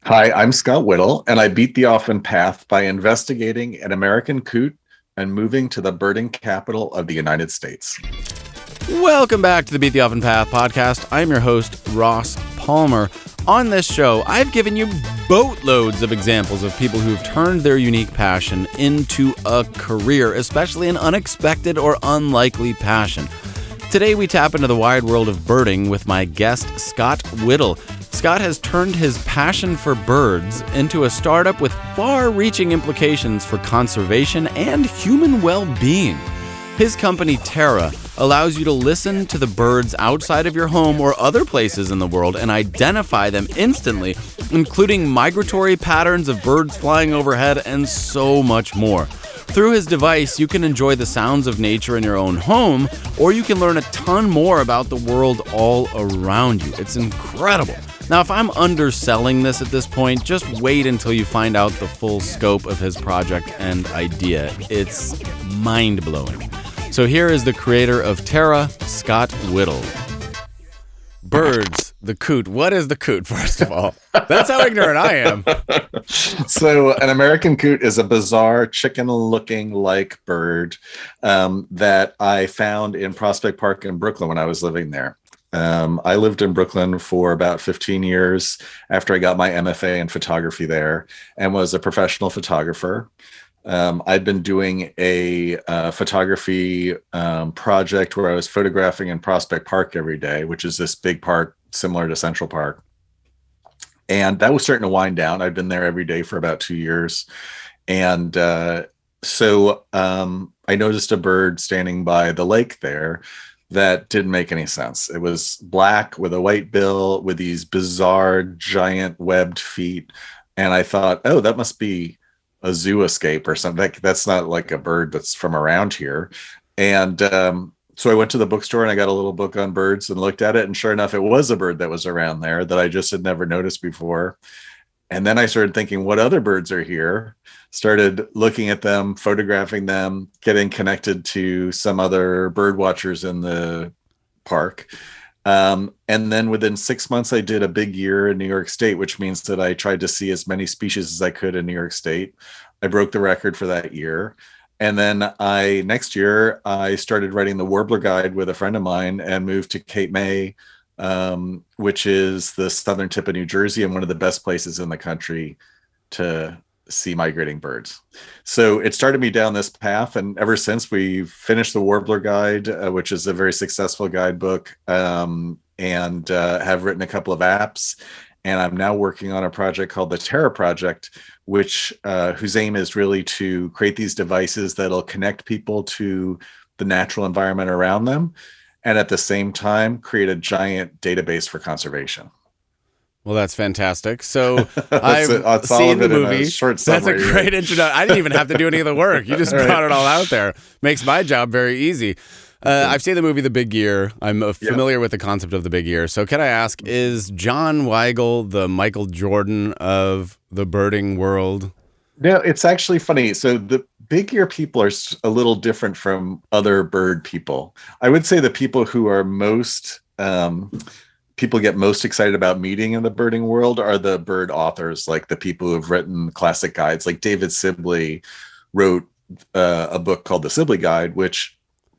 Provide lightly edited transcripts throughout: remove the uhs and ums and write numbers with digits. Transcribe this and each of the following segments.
Hi, I'm Scott Whittle, and I beat the often path by investigating an American coot and moving to the birding capital of the United States. Welcome back to the Beat the Oven Path podcast. I'm your host, Ross Palmer. On this show, I've given you boatloads of examples of people who've turned their unique passion into a career, especially an unexpected or unlikely passion. Today, we tap into the wide world of birding with my guest, Scott Whittle. Scott has turned his passion for birds into a startup with far-reaching implications for conservation and human well-being. His company, Terra, allows you to listen to the birds outside of your home or other places in the world and identify them instantly, including migratory patterns of birds flying overhead and so much more. Through his device, you can enjoy the sounds of nature in your own home, or you can learn a ton more about the world all around you. It's incredible. Now, if I'm underselling this at this point, just wait until you find out the full scope of his project and idea. It's mind-blowing. So here is the creator of Terra, Scott Whittle. Birds, the coot. What is the coot, first of all? That's how ignorant I am. So an American coot is a bizarre chicken-looking like bird that I found in Prospect Park in Brooklyn when I was living there. I lived in Brooklyn for about 15 years after I got my MFA in photography there and was a professional photographer. I'd been doing a photography project where I was photographing in Prospect Park every day, which is this big park similar to Central Park. And that was starting to wind down. I'd been there every day for about 2 years. And so I noticed a bird standing by the lake there that didn't make any sense. It was black with a white bill with these bizarre giant webbed feet. And I thought, oh, that must be a zoo escape or something. That's not like a bird that's from around here. And so I went to the bookstore and I got a little book on birds and looked at it. And sure enough, it was a bird that was around there that I just had never noticed before. And then I started thinking, what other birds are here? Started looking at them, photographing them, getting connected to some other bird watchers in the park. And then within 6 months, I did a big year in New York State, which means that I tried to see as many species as I could in New York State. I broke the record for that year. And then next year, I started writing the Warbler Guide with a friend of mine and moved to Cape May, which is the southern tip of New Jersey and one of the best places in the country to see migrating birds. So it started me down this path. And ever since, we've finished the Warbler Guide, which is a very successful guidebook, and have written a couple of apps. And I'm now working on a project called the Terra Project, which whose aim is really to create these devices that'll connect people to the natural environment around them, and at the same time create a giant database for conservation. Well, that's fantastic. So I've seen the movie. That's a great introduction. I didn't even have to do any of the work. You just brought it all out there. Makes my job very easy. I've seen the movie The Big Year. I'm familiar with the concept of the big year. So can I ask, is John Weigel the Michael Jordan of the birding world? No, it's actually funny. So the big year people are a little different from other bird people. I would say the people who are people get most excited about meeting in the birding world are the bird authors, like the people who have written classic guides. Like David Sibley wrote a book called The Sibley Guide, which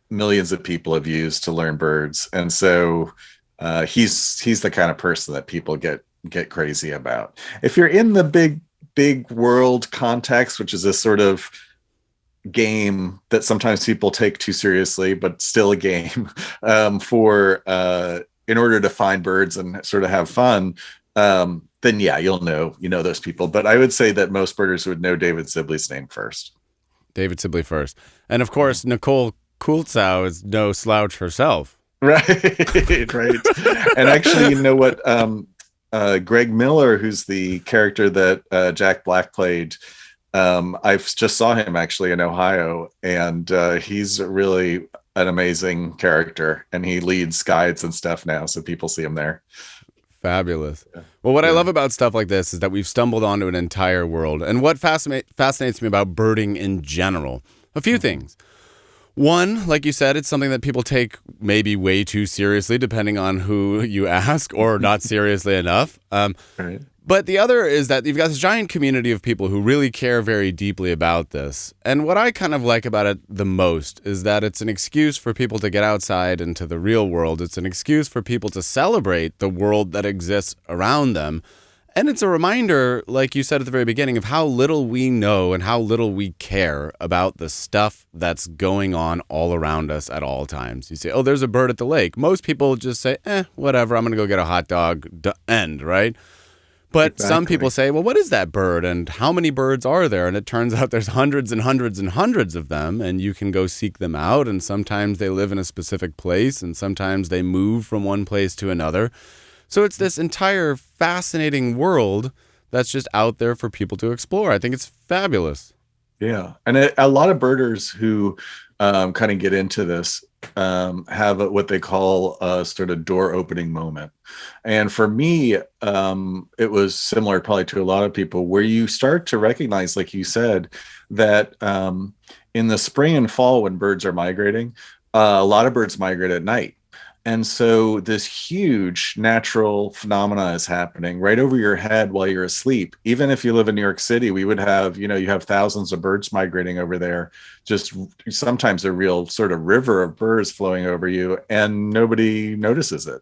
millions of people have used to learn birds. And so he's the kind of person that people get crazy about. If you're in the big world context, which is a sort of game that sometimes people take too seriously, but still a game, in order to find birds and sort of have fun, then yeah, you know those people. But I would say that most birders would know David Sibley's name first. David Sibley first. And of course, Nicole Kultzow is no slouch herself. Right. And actually, you know what? Greg Miller, who's the character that Jack Black played, I just saw him actually in Ohio, and he's really an amazing character, and he leads guides and stuff now, so people see him there. Fabulous. Well, what I love about stuff like this is that we've stumbled onto an entire world, and what fascinates me about birding in general, a few things. One, like you said, it's something that people take maybe way too seriously, depending on who you ask, or not seriously enough. Right. But the other is that you've got this giant community of people who really care very deeply about this. And what I kind of like about it the most is that it's an excuse for people to get outside into the real world. It's an excuse for people to celebrate the world that exists around them. And it's a reminder, like you said at the very beginning, of how little we know and how little we care about the stuff that's going on all around us at all times. You say, oh, there's a bird at the lake. Most people just say, whatever, I'm going to go get a hot dog, end, right? But some people say, well, what is that bird and how many birds are there? And it turns out there's hundreds and hundreds and hundreds of them, and you can go seek them out. And sometimes they live in a specific place, and sometimes they move from one place to another. So it's this entire fascinating world that's just out there for people to explore. I think it's fabulous. Yeah. And a lot of birders who kind of get into this have what they call a sort of door opening moment. And for me, it was similar probably to a lot of people, where you start to recognize, like you said, that in the spring and fall when birds are migrating, a lot of birds migrate at night. And so this huge natural phenomena is happening right over your head while you're asleep. Even if you live in New York City, we would have, you have thousands of birds migrating over there. Just sometimes a real sort of river of birds flowing over you, and nobody notices it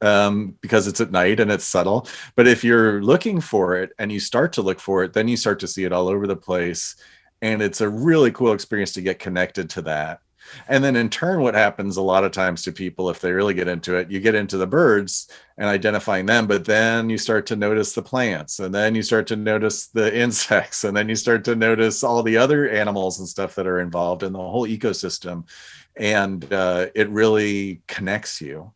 because it's at night and it's subtle. But if you're looking for it and you start to look for it, then you start to see it all over the place. And it's a really cool experience to get connected to that. And then in turn, what happens a lot of times to people, if they really get into it, you get into the birds and identifying them, but then you start to notice the plants, and then you start to notice the insects, and then you start to notice all the other animals and stuff that are involved in the whole ecosystem. And it really connects you.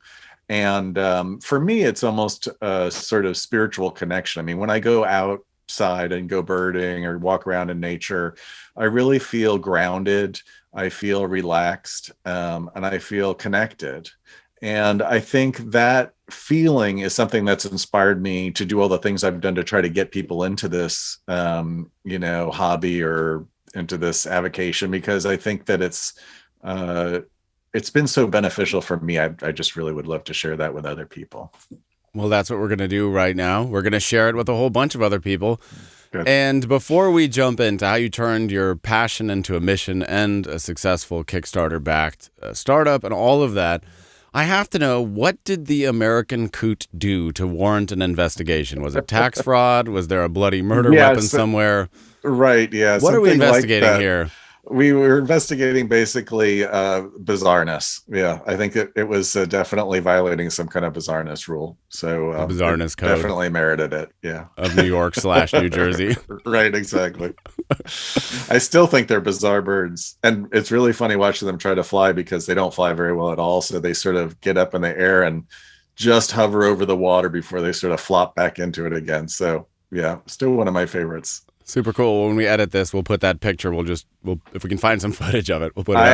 And for me, it's almost a sort of spiritual connection. I mean, when I go outside and go birding or walk around in nature, I really feel grounded. I feel relaxed, and I feel connected. And I think that feeling is something that's inspired me to do all the things I've done to try to get people into this, hobby or into this avocation, because I think that it's been so beneficial for me. I just really would love to share that with other people. Well, that's what we're going to do right now. We're going to share it with a whole bunch of other people. Good. And before we jump into how you turned your passion into a mission and a successful Kickstarter-backed startup and all of that, I have to know, what did the American Coot do to warrant an investigation? Was it tax fraud? Was there a bloody murder weapon somewhere? Right, yeah. What are we investigating here? We were investigating basically bizarreness. Yeah, I think it was definitely violating some kind of bizarreness rule. So the bizarreness code definitely merited it. Yeah, of New York / New Jersey. Right, exactly. I still think they're bizarre birds, and it's really funny watching them try to fly, because they don't fly very well at all. So they sort of get up in the air and just hover over the water before they sort of flop back into it again. So yeah, still one of my favorites. Super cool. When we edit this, we'll put that picture. We'll if we can find some footage of it, we'll put it out there.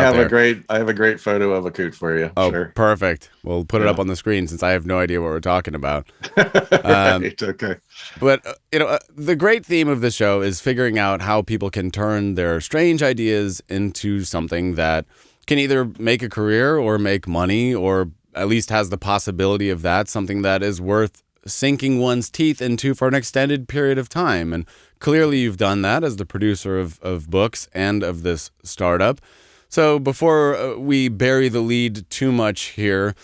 I have a great photo of a coot for you. Oh, sure. Perfect. We'll put it up on the screen, since I have no idea what we're talking about. Right, okay. But the great theme of the show is figuring out how people can turn their strange ideas into something that can either make a career or make money, or at least has the possibility of that, something that is worth sinking one's teeth into for an extended period of time. And clearly you've done that as the producer of books and of this startup. So before we bury the lead too much here,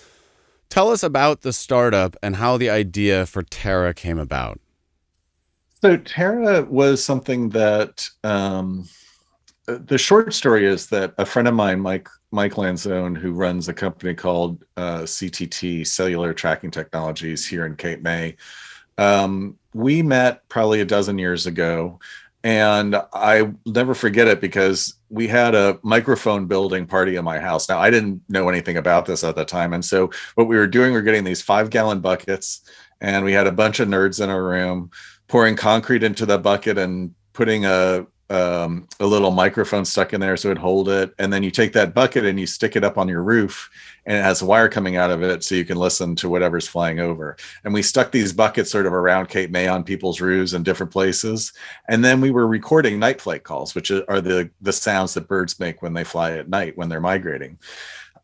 tell us about the startup and how the idea for Terra came about. So Terra was something that the short story is that a friend of mine, Mike Lanzone, who runs a company called CTT, Cellular Tracking Technologies, here in Cape May, we met probably a dozen years ago, and I never forget it because we had a microphone building party in my house. Now, I didn't know anything about this at the time, and so what we were doing, we're getting these 5-gallon buckets, and we had a bunch of nerds in a room pouring concrete into the bucket and putting a a little microphone stuck in there so it'd hold it. And then you take that bucket and you stick it up on your roof, and it has a wire coming out of it so you can listen to whatever's flying over. And we stuck these buckets sort of around Cape May on people's roofs and different places. And then we were recording night flight calls, which are the sounds that birds make when they fly at night when they're migrating.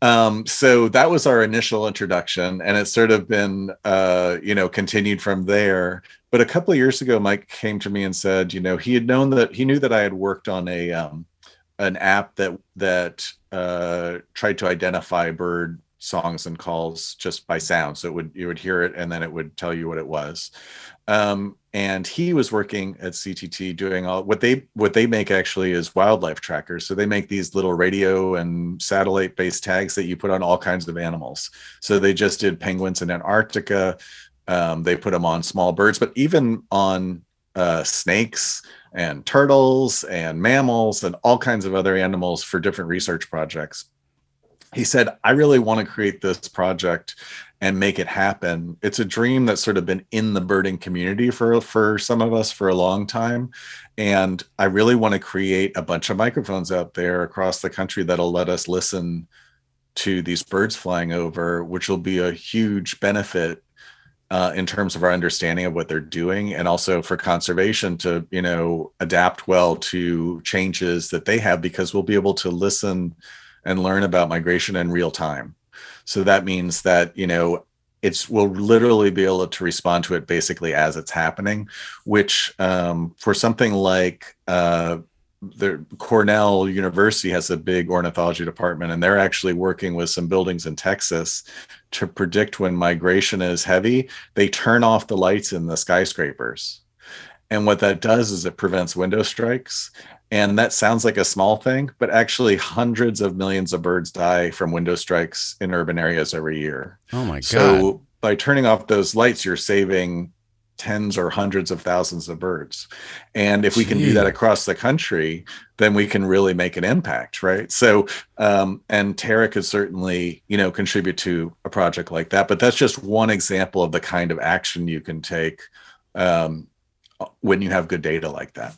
So that was our initial introduction, and it's sort of been, continued from there. But a couple of years ago, Mike came to me and said, he knew that I had worked on an app that tried to identify bird songs and calls just by sound. So you would hear it and then it would tell you what it was. And he was working at CTT doing what they make actually is wildlife trackers. So they make these little radio and satellite based tags that you put on all kinds of animals. So they just did penguins in Antarctica. They put them on small birds, but even on snakes and turtles and mammals and all kinds of other animals for different research projects. He said, I really want to create this project and make it happen. It's a dream that's sort of been in the birding community for some of us for a long time. And I really want to create a bunch of microphones out there across the country that'll let us listen to these birds flying over, which will be a huge benefit in terms of our understanding of what they're doing, and also for conservation to, adapt well to changes that they have, because we'll be able to listen and learn about migration in real time. So that means that, we'll literally be able to respond to it basically as it's happening, which for something like the Cornell University has a big ornithology department, and they're actually working with some buildings in Texas to predict when migration is heavy. They turn off the lights in the skyscrapers. And what that does is it prevents window strikes. And that sounds like a small thing, but actually hundreds of millions of birds die from window strikes in urban areas every year. Oh my God. So by turning off those lights, you're saving tens or hundreds of thousands of birds. And if we can do that across the country, then we can really make an impact, right? So, and Terra could certainly, contribute to a project like that. But that's just one example of the kind of action you can take when you have good data like that.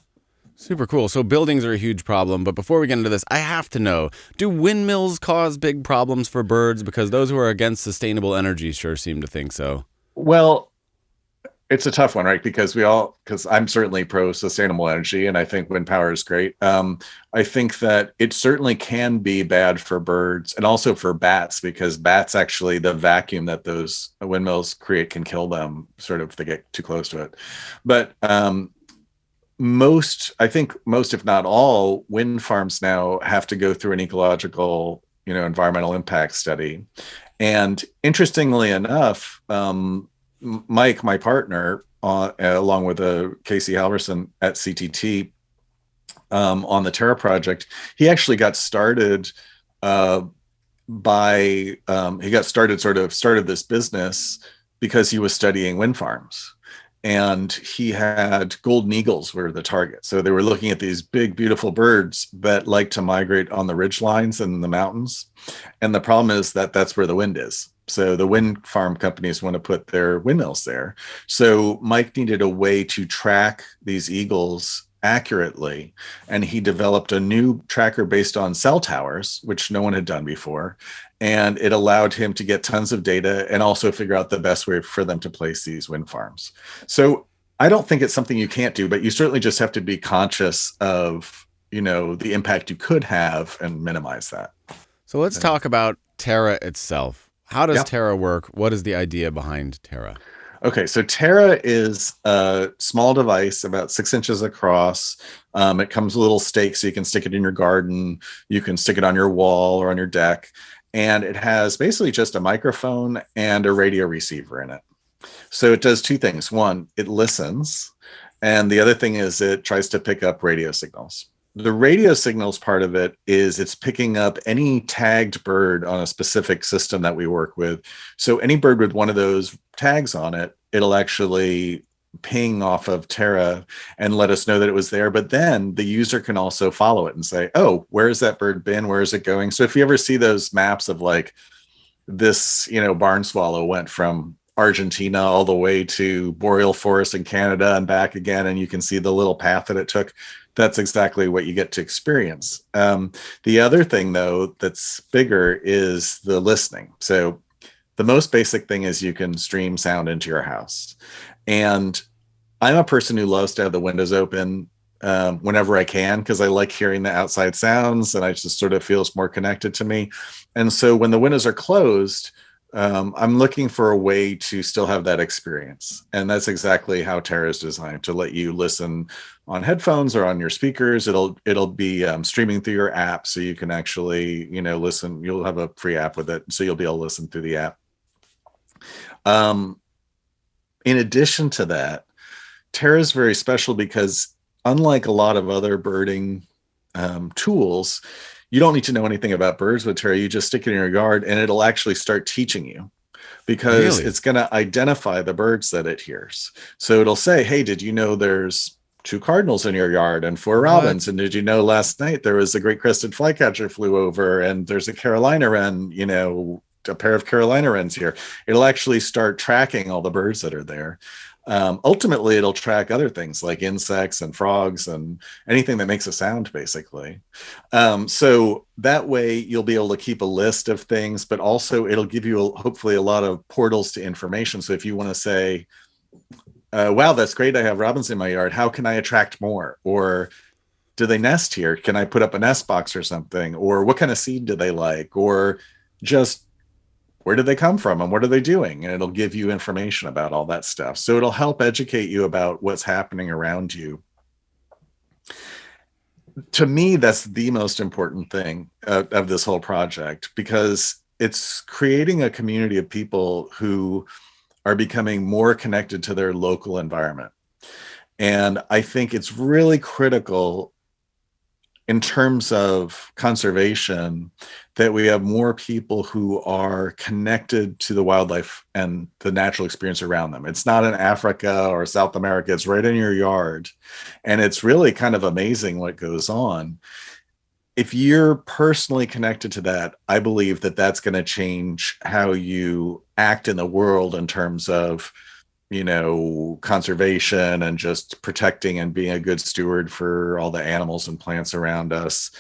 Super cool. So buildings are a huge problem. But before we get into this, I have to know, do windmills cause big problems for birds? Because those who are against sustainable energy sure seem to think so. Well, it's a tough one, right? Because I'm certainly pro sustainable energy, and I think wind power is great. I think that it certainly can be bad for birds and also for bats, because bats actually, the vacuum that those windmills create can kill them, sort of if they get too close to it. But most, if not all, wind farms now have to go through an ecological, environmental impact study. And interestingly enough, Mike, my partner, along with Casey Halverson at CTT on the Terra Project, he actually got started started this business because he was studying wind farms. And he had golden eagles were the target. So they were looking at these big, beautiful birds that like to migrate on the ridge lines and the mountains. And the problem is that that's where the wind is. So the wind farm companies want to put their windmills there. So Mike needed a way to track these eagles accurately. And he developed a new tracker based on cell towers, which no one had done before. And it allowed him to get tons of data and also figure out the best way for them to place these wind farms. So I don't think it's something you can't do, but you certainly just have to be conscious of, the impact you could have and minimize that. So let's talk about Terra itself. How does Terra work? What is the idea behind Terra? Okay, so Terra is a small device about 6 inches across. It comes with a little stake so you can stick it in your garden. You can stick it on your wall or on your deck. And it has basically just a microphone and a radio receiver in it. So it does two things. One, it listens. And the other thing is it tries to pick up radio signals. The radio signals part of it is it's picking up any tagged bird on a specific system that we work with. So any bird with one of those tags on it, it'll actually ping off of Terra and let us know that it was there. But then the user can also follow it and say, oh, where has that bird been? Where is it going? So if you ever see those maps of like this, barn swallow went from Argentina all the way to boreal forest in Canada and back again, and you can see the little path that it took. That's exactly what you get to experience. The other thing, though, that's bigger is the listening. So the most basic thing is you can stream sound into your house. And I'm a person who loves to have the windows open whenever I can, because I like hearing the outside sounds and I just sort of feels more connected to me. And so when the windows are closed, I'm looking for a way to still have that experience. And that's exactly how Terra is designed, to let you listen on headphones or on your speakers. It'll be streaming through your app, so you can actually, listen. You'll have a free app with it, so you'll be able to listen through the app. In addition to that, Terra is very special because, unlike a lot of other birding tools, you don't need to know anything about birds with Terra. You just stick it in your yard and it'll actually start teaching you, because it's going to identify the birds that it hears. So it'll say, hey, did you know there's 2 cardinals in your yard and 4 robins? And did you know last night there was a great crested flycatcher flew over, and there's a Carolina wren, a pair of Carolina wrens here. It'll actually start tracking all the birds that are there. Ultimately, it'll track other things like insects and frogs and anything that makes a sound, basically. So that way you'll be able to keep a list of things, but also it'll give you hopefully a lot of portals to information. So if you want to say, wow, that's great, I have robins in my yard, how can I attract more? Or do they nest here? Can I put up a nest box or something? Or what kind of seed do they like? Or just where did they come from and what are they doing? And it'll give you information about all that stuff. So it'll help educate you about what's happening around you. To me, that's the most important thing of this whole project, because it's creating a community of people who are becoming more connected to their local environment. And I think it's really critical in terms of conservation that we have more people who are connected to the wildlife and the natural experience around them. It's not in Africa or South America, it's right in your yard. And it's really kind of amazing what goes on. If you're personally connected to that, I believe that that's going to change how you act in the world in terms of, conservation and just protecting and being a good steward for all the animals and plants around us.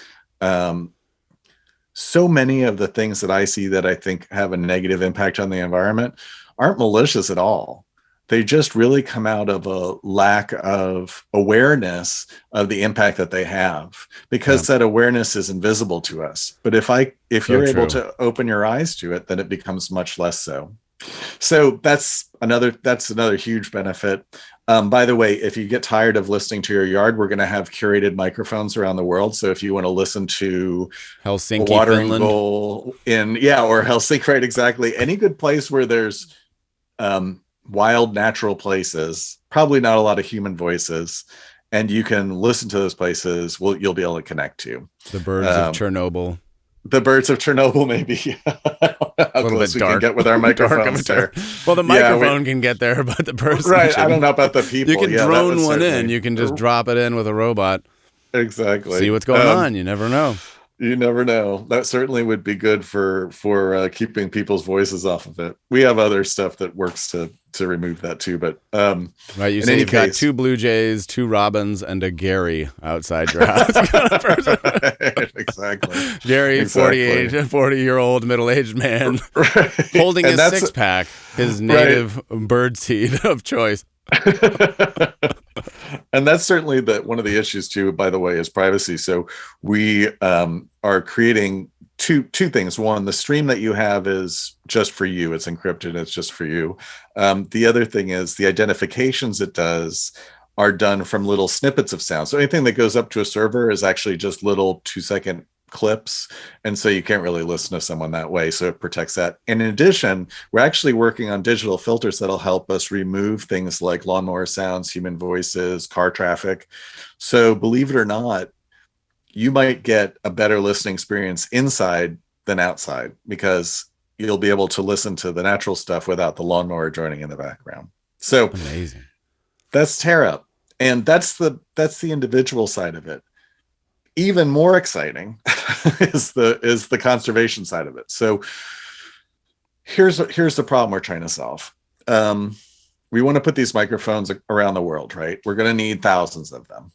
So many of the things that I see that I think have a negative impact on the environment aren't malicious at all. They just really come out of a lack of awareness of the impact that they have, because that awareness is invisible to us. But if you're able to open your eyes to it, then it becomes much less so. So that's another huge benefit. By the way, if you get tired of listening to your yard, we're going to have curated microphones around the world. So if you want to listen to Helsinki, watering Finland, goal or Helsinki, right? Exactly. Any good place where there's wild, natural places, probably not a lot of human voices, and you can listen to those places, you'll be able to connect to. The birds of Chernobyl. The birds of Chernobyl, maybe. How close we can get with our microphones there. Well, the microphone can get there, but the person, right? I don't know about the people. You can drone one in. You can just drop it in with a robot. Exactly. See what's going on. You never know. You never know. That certainly would be good for keeping people's voices off of it. We have other stuff that works to remove that too. But right, you say you've got 2 blue jays, 2 robins, and a Gary outside your house. Right, exactly. Gary, 40-year-old middle-aged man, right. holding his 6-pack, his native bird seed of choice. And that's certainly one of the issues too, by the way, is privacy. So we are creating two things. One, the stream that you have is just for you. It's encrypted. It's just for you. The other thing is the identifications it does are done from little snippets of sound. So anything that goes up to a server is actually just little 2-second clips, and so you can't really listen to someone that way, so it protects that. And in addition, we're actually working on digital filters that'll help us remove things like lawnmower sounds, human voices, car traffic. So believe it or not, you might get a better listening experience inside than outside, because you'll be able to listen to the natural stuff without the lawnmower joining in the background. So amazing. That's Terra, and that's the individual side of it. Even more exciting is the conservation side of it. So here's the problem we're trying to solve. we want to put these microphones around the world, right? We're going to need thousands of them.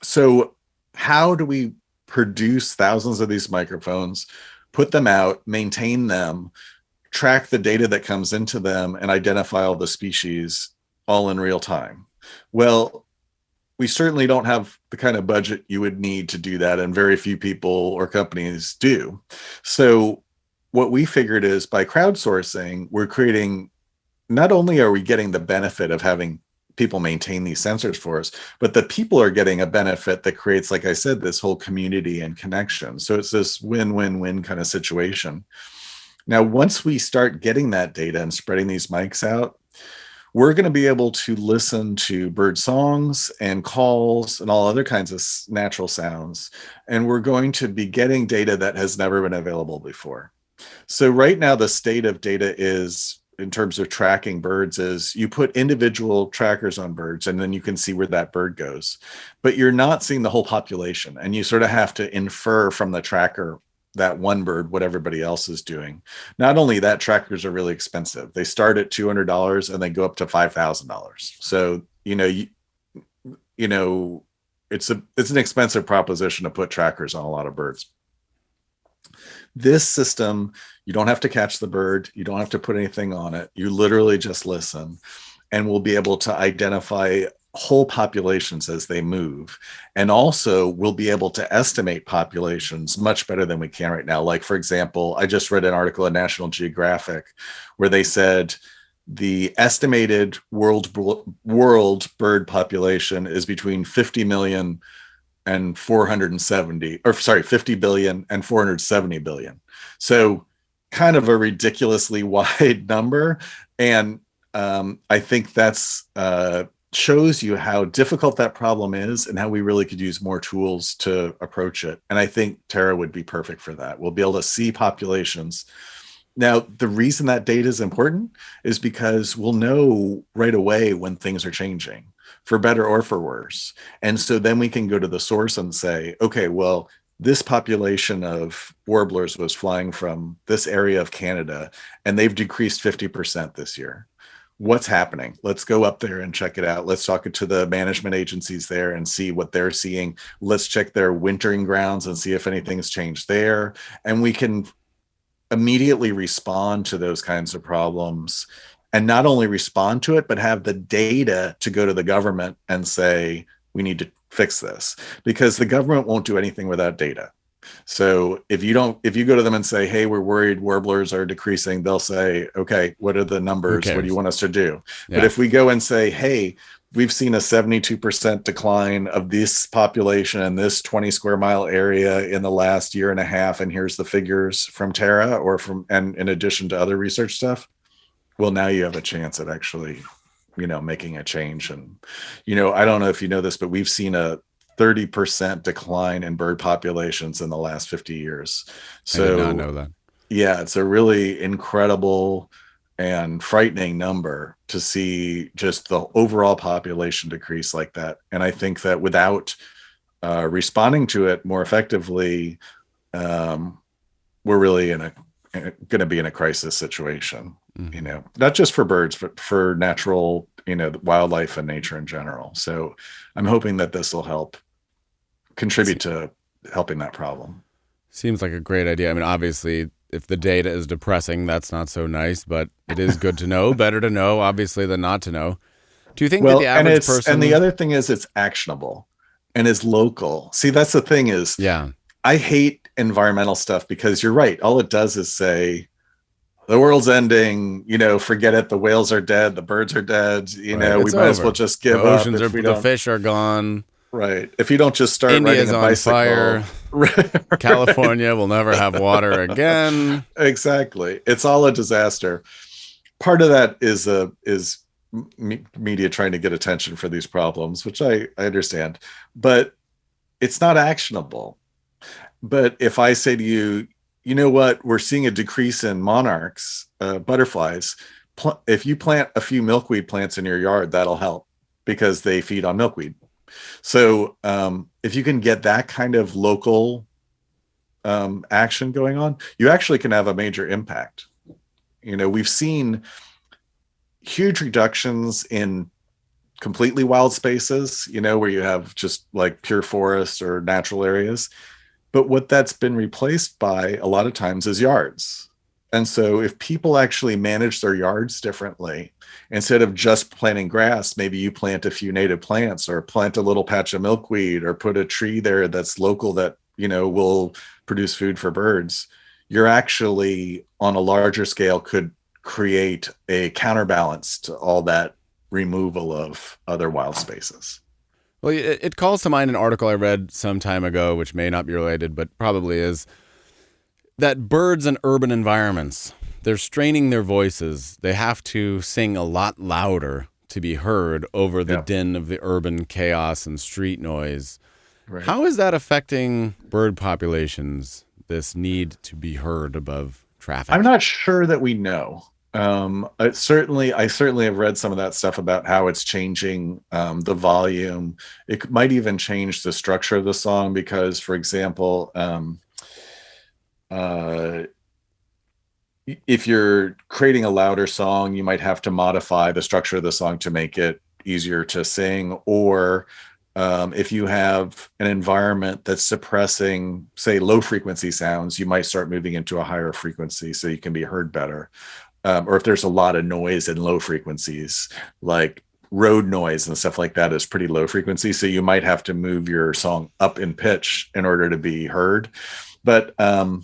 So how do we produce thousands of these microphones, put them out, maintain them, track the data that comes into them, and identify all the species all in real time? Well, we certainly don't have the kind of budget you would need to do that, and very few people or companies do. So what we figured is, by crowdsourcing, we're creating, not only are we getting the benefit of having people maintain these sensors for us, but the people are getting a benefit that creates, like I said, this whole community and connection. So it's this win-win-win kind of situation. Now, once we start getting that data and spreading these mics out, we're going to be able to listen to bird songs and calls and all other kinds of natural sounds. And we're going to be getting data that has never been available before. So right now, the state of data is, in terms of tracking birds, is you put individual trackers on birds and then you can see where that bird goes, but you're not seeing the whole population. And you sort of have to infer from the tracker, that one bird, what everybody else is doing. Not only that, trackers are really expensive. They start at $200 and they go up to $5,000. So, it's an expensive proposition to put trackers on a lot of birds. This system, you don't have to catch the bird. You don't have to put anything on it. You literally just listen, and we'll be able to identify whole populations as they move. And also we'll be able to estimate populations much better than we can right now. Like, for example, I just read an article in National Geographic where they said the estimated world bird population is between 50 million and 50 billion and 470 billion. So kind of a ridiculously wide number. And I think that's shows you how difficult that problem is and how we really could use more tools to approach it. And I think Terra would be perfect for that. We'll be able to see populations. Now, the reason that data is important is because we'll know right away when things are changing, for better or for worse. And so then we can go to the source and say, okay, well, this population of warblers was flying from this area of Canada, and they've decreased 50% this year. What's happening? Let's go up there and check it out. Let's talk to the management agencies there and see what they're seeing. Let's check their wintering grounds and see if anything's changed there. And we can immediately respond to those kinds of problems, and not only respond to it, but have the data to go to the government and say, we need to fix this, because the government won't do anything without data. So if you go to them and say, hey, we're worried warblers are decreasing, they'll say, okay, what are the numbers? What do you want us to do? Yeah. But if we go and say, hey, we've seen a 72% decline of this population in this 20 square mile area in the last year and a half, and here's the figures from Terra and in addition to other research stuff, well, now you have a chance at actually, making a change. And, I don't know if you know this, but we've seen a 30% decline in bird populations in the last 50 years. So, I did not know that. Yeah, it's a really incredible and frightening number to see just the overall population decrease like that. And I think that without responding to it more effectively, we're really going to be in a crisis situation. Mm-hmm. Not just for birds, but for natural, wildlife and nature in general. So I'm hoping that this will help contribute to helping that problem. Seems like a great idea. I mean, obviously, if the data is depressing, that's not so nice, but it is good to know. Better to know, obviously, than not to know. Do you think that the average person... And the other thing is it's actionable and it's local. See, that's the thing is, yeah, I hate environmental stuff because you're right. All it does is say, the world's ending, forget it. The whales are dead. The birds are dead. We might as well just give up. The fish are gone. Right. If you don't just start India's riding a bicycle. On fire. California will never have water again. Exactly. It's all a disaster. Part of that is media trying to get attention for these problems, which I understand, but it's not actionable. But if I say to you, you know what, we're seeing a decrease in monarchs, butterflies. If you plant a few milkweed plants in your yard, that'll help because they feed on milkweed. So if you can get that kind of local action going on, you actually can have a major impact. We've seen huge reductions in completely wild spaces, where you have just like pure forest or natural areas. But what that's been replaced by a lot of times is yards. And so if people actually manage their yards differently, instead of just planting grass, maybe you plant a few native plants or plant a little patch of milkweed or put a tree there that's local that, will produce food for birds. You're actually on a larger scale could create a counterbalance to all that removal of other wild spaces. Well, it calls to mind an article I read some time ago, which may not be related, but probably is, that birds in urban environments, they're straining their voices. They have to sing a lot louder to be heard over the din of the urban chaos and street noise. Right. How is that affecting bird populations, this need to be heard above traffic? I'm not sure that we know. I certainly have read some of that stuff about how it's changing the volume. It might even change the structure of the song because, for example, if you're creating a louder song, you might have to modify the structure of the song to make it easier to sing. Or if you have an environment that's suppressing, say, low frequency sounds, you might start moving into a higher frequency so you can be heard better. Or if there's a lot of noise in low frequencies, like road noise and stuff like that is pretty low frequency. So you might have to move your song up in pitch in order to be heard. But I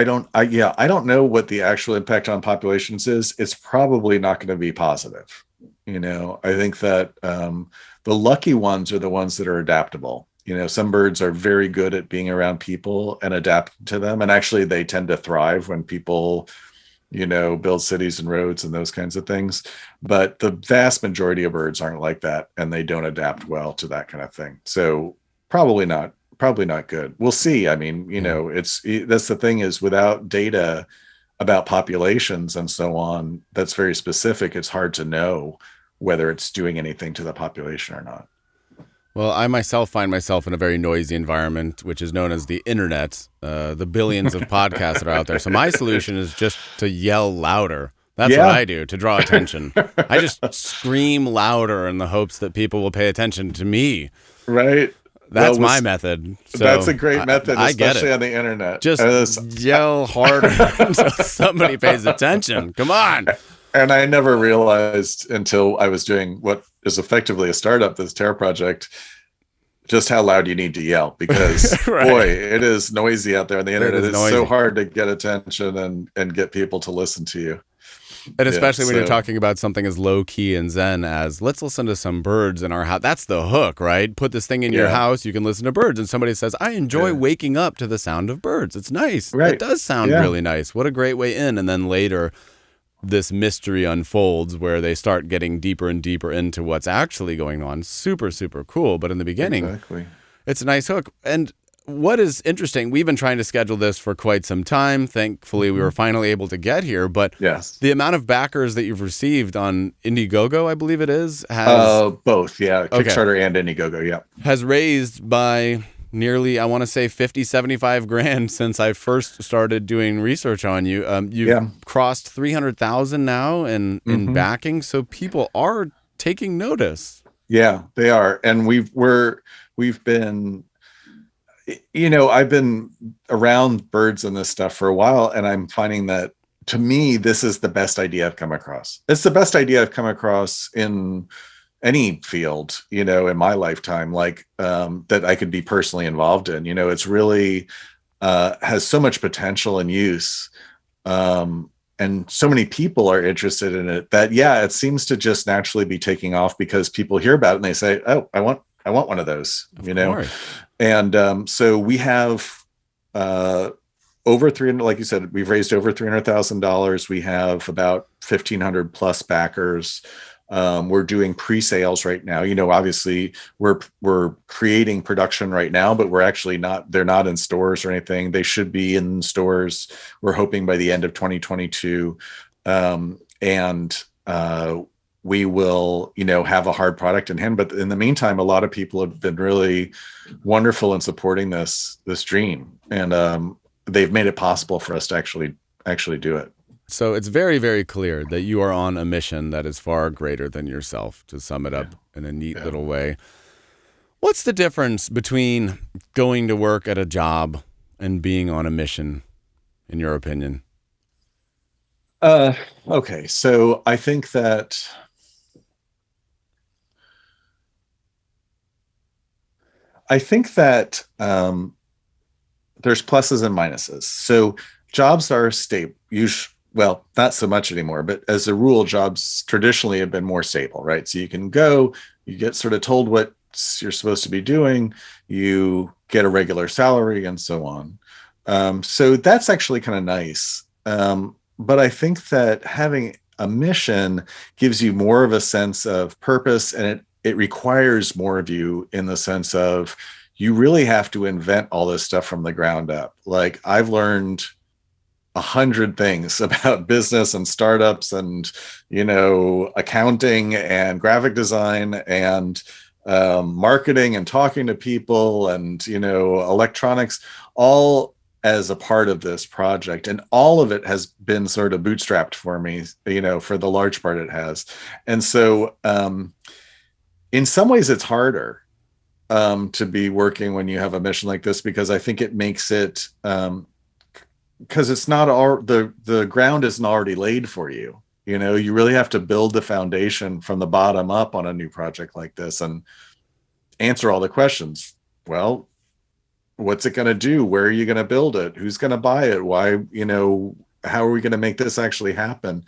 don't know what the actual impact on populations is. It's probably not going to be positive. I think that the lucky ones are the ones that are adaptable. Some birds are very good at being around people and adapting to them. And actually they tend to thrive when people, build cities and roads and those kinds of things. But the vast majority of birds aren't like that. And they don't adapt well to that kind of thing. So probably not good. We'll see. I mean, that's the thing is without data about populations and so on, that's very specific. It's hard to know whether it's doing anything to the population or not. Well, I myself find myself in a very noisy environment, which is known as the internet, the billions of podcasts that are out there. So my solution is just to yell louder. That's what I do to draw attention. I just scream louder in the hopes that people will pay attention to me. Right. That's my method. So that's a great method, I get especially it. on the internet. Just yell harder until somebody pays attention. Come on. And I never realized until I was doing what is effectively a startup, this Terra Project, just how loud you need to yell because right. Boy, it is noisy out there on the internet. It's so hard to get attention and get people to listen to you. And especially when you're talking about something as low key and zen as let's listen to some birds in our house. That's the hook, right? Put this thing in your house. You can listen to birds. And somebody says, I enjoy waking up to the sound of birds. It's nice. Right. It does sound really nice. What a great way in. And then later, this mystery unfolds where they start getting deeper and deeper into what's actually going on. Super, super cool. But in the beginning, it's a nice hook. And what is interesting, we've been trying to schedule this for quite some time. Thankfully, we were finally able to get here. But the amount of backers that you've received on Indiegogo, I believe it is, has... both, Kickstarter and Indiegogo, has raised by nearly, I want to say, 50, 75 grand since I first started doing research on you. You've crossed 300,000 now in backing. So people are taking notice. Yeah, they are. And we've been... I've been around birds and this stuff for a while, and I'm finding that, to me, this is the best idea I've come across. It's the best idea I've come across in any field, in my lifetime, like that I could be personally involved in. It's really has so much potential and use, and so many people are interested in it that, it seems to just naturally be taking off because people hear about it and they say, oh, I want one of those, course. And so we have over 300, like you said, we've raised over $300,000. We have about 1,500 plus backers. We're doing pre-sales right now. Obviously we're creating production right now, but we're actually they're not in stores or anything. They should be in stores. We're hoping by the end of 2022. We will, have a hard product in hand. But in the meantime, a lot of people have been really wonderful in supporting this dream. And they've made it possible for us to actually do it. So it's very, very clear that you are on a mission that is far greater than yourself, to sum it Yeah. up in a neat Yeah. little way. What's the difference between going to work at a job and being on a mission, in your opinion? Uh, okay. So I think that there's pluses and minuses. So jobs are stable. Well, not so much anymore, but as a rule, jobs traditionally have been more stable, right? So you can go, you get sort of told what you're supposed to be doing, you get a regular salary, and so on. So that's actually kind of nice. But I think that having a mission gives you more of a sense of purpose, and it requires more of you in the sense of you really have to invent all this stuff from the ground up. Like I've learned 100 things about business and startups and accounting and graphic design and marketing and talking to people and electronics, all as a part of this project, and all of it has been sort of bootstrapped for me, for the large part it has. And so in some ways it's harder to be working when you have a mission like this, because I think it makes it because it's not all the ground isn't already laid for you. You really have to build the foundation from the bottom up on a new project like this and answer all the questions. Well, what's it going to do? Where are you going to build it? Who's going to buy it? Why? How are we going to make this actually happen?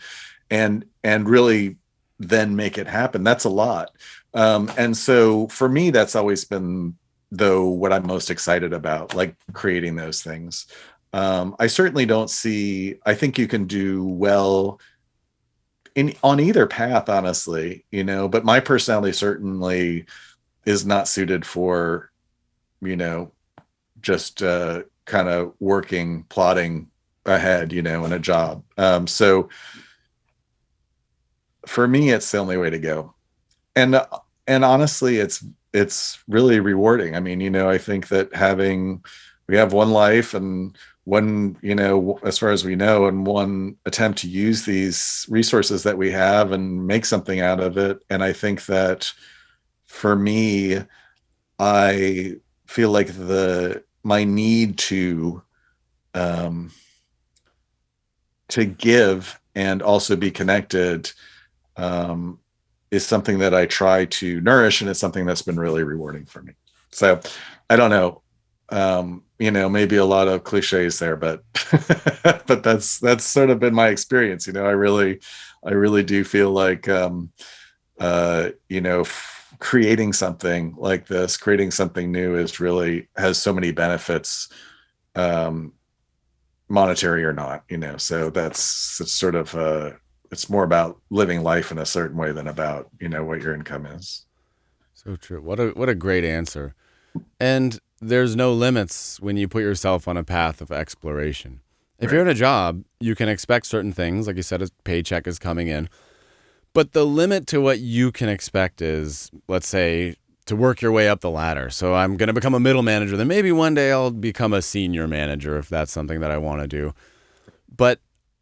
And really then make it happen. That's a lot. And so for me, that's always been, though, what I'm most excited about, like creating those things. I certainly don't see, I think you can do well on either path, honestly, but my personality certainly is not suited for, just kind of working, plodding ahead, in a job. So for me, it's the only way to go. And honestly, it's really rewarding. I mean, I think that we have one life and one, as far as we know, and one attempt to use these resources that we have and make something out of it. And I think that for me, I feel like my need to give and also be connected is something that I try to nourish, and it's something that's been really rewarding for me. So I don't know, maybe a lot of cliches there, but but that's sort of been my experience. I really do feel like creating something like this, creating something new has so many benefits, monetary or not, so it's sort of it's more about living life in a certain way than about, what your income is. So true. What a great answer. And there's no limits when you put yourself on a path of exploration. If you're in a job, you can expect certain things. Like you said, a paycheck is coming in. But the limit to what you can expect is, let's say, to work your way up the ladder. So I'm going to become a middle manager. Then maybe one day I'll become a senior manager if that's something that I want to do. But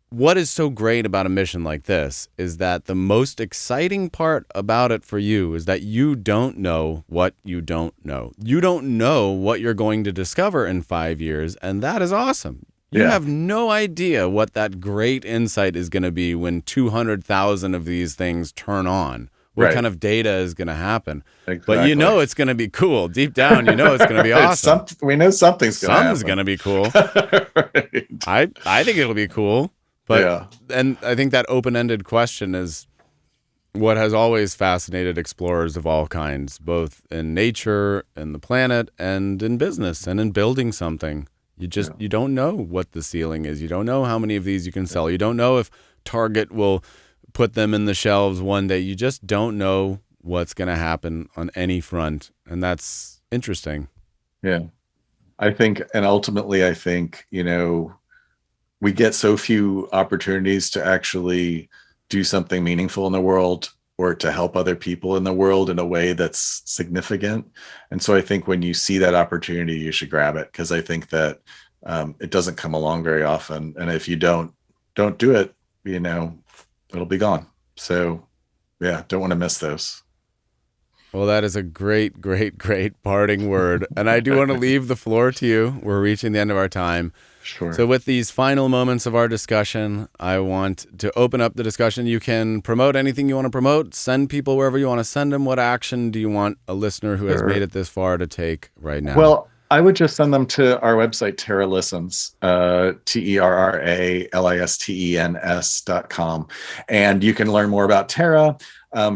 what is so great about a mission like this is that the most exciting part about it for you is that you don't know what you don't know. You don't know what you're going to discover in 5 years, and that is awesome. You have no idea what that great insight is going to be when 200,000 of these things turn on. What kind of data is going to happen. Exactly. But it's going to be cool. Deep down, it's going to be awesome. We know something's going to happen. Something's going to be cool. Right. I think it'll be cool. But and I think that open-ended question is what has always fascinated explorers of all kinds, both in nature and the planet and in business and in building something. You don't know what the ceiling is. You don't know how many of these you can sell. You don't know if Target will put them in the shelves one day. You just don't know what's going to happen on any front. And that's interesting. Yeah. I think, and ultimately, I think, we get so few opportunities to actually do something meaningful in the world or to help other people in the world in a way that's significant. And so I think when you see that opportunity, you should grab it, because I think that it doesn't come along very often. And if you don't do it, you know, it'll be gone. So yeah, don't want to miss those. Well, that is a great, great, great parting word. And I do want to leave the floor to you. We're reaching the end of our time. So, Sure. with these final moments of our discussion, I want to open up the discussion. You can promote anything you want to promote, send people wherever you want to send them. What action do you want a listener who has made Sure. it this far to take right now? Well, I would just send them to our website, Terra Listens, TerraListens.com. And you can learn more about Terra.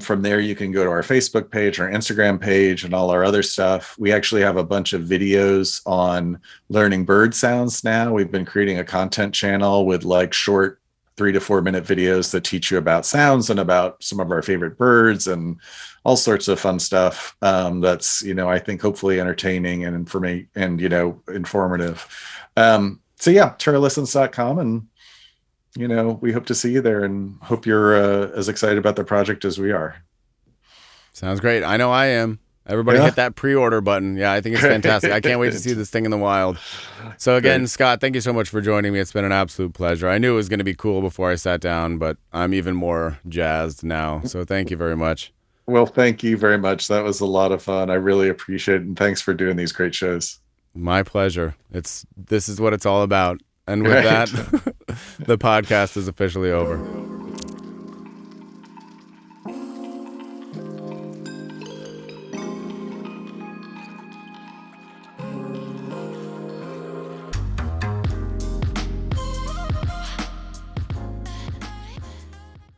From there, you can go to our Facebook page, our Instagram page, and all our other stuff. We actually have a bunch of videos on learning bird sounds now. We've been creating a content channel with like short 3 to 4 minute videos that teach you about sounds and about some of our favorite birds and all sorts of fun stuff. That's, I think hopefully entertaining and informative. So yeah, terralistens.com, and we hope to see you there and hope you're as excited about the project as we are. Sounds great. I know I am. Everybody hit that pre-order button. Yeah, I think it's fantastic. I can't wait to see this thing in the wild. So again, Great. Scott, thank you so much for joining me. It's been an absolute pleasure. I knew it was going to be cool before I sat down, but I'm even more jazzed now. So thank you very much. Well, thank you very much. That was a lot of fun. I really appreciate it. And thanks for doing these great shows. My pleasure. This is what it's all about. And with Right. that, the podcast is officially over.